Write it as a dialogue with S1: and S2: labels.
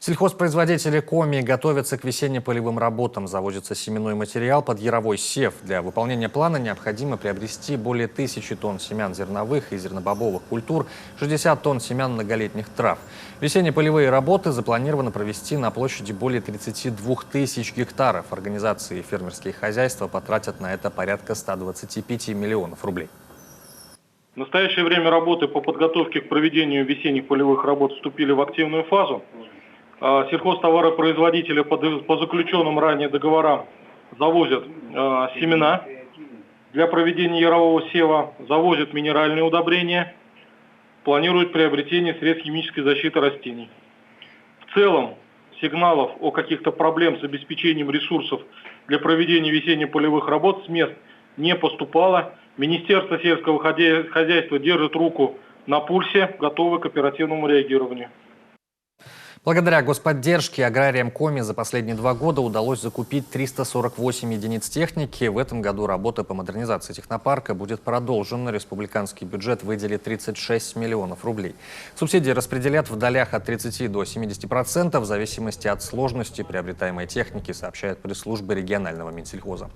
S1: Сельхозпроизводители Коми готовятся к весенне-полевым работам. Завозится семенной материал под яровой сев. Для выполнения плана необходимо приобрести более 1000 тонн семян зерновых и зернобобовых культур, 60 тонн семян многолетних трав. Весенне-полевые работы запланировано провести на площади более 32 тысяч гектаров. Организации и фермерские хозяйства потратят на это порядка 125 миллионов рублей.
S2: В настоящее время работы по подготовке к проведению весенних полевых работ вступили в активную фазу. Сельхозтоваропроизводители по заключенным ранее договорам завозят семена для проведения ярового сева, завозят минеральные удобрения, планируют приобретение средств химической защиты растений. В целом сигналов о каких-то проблем с обеспечением ресурсов для проведения весенне-полевых работ с мест не поступало. Министерство сельского хозяйства держит руку на пульсе, готовы к оперативному реагированию.
S1: Благодаря господдержке аграриям Коми за последние 2 года удалось закупить 348 единиц техники. В этом году работа по модернизации технопарка будет продолжена. Республиканский бюджет выделит 36 миллионов рублей. Субсидии распределят в долях от 30 до 70% в зависимости от сложности приобретаемой техники, сообщает пресс-служба регионального Минсельхоза.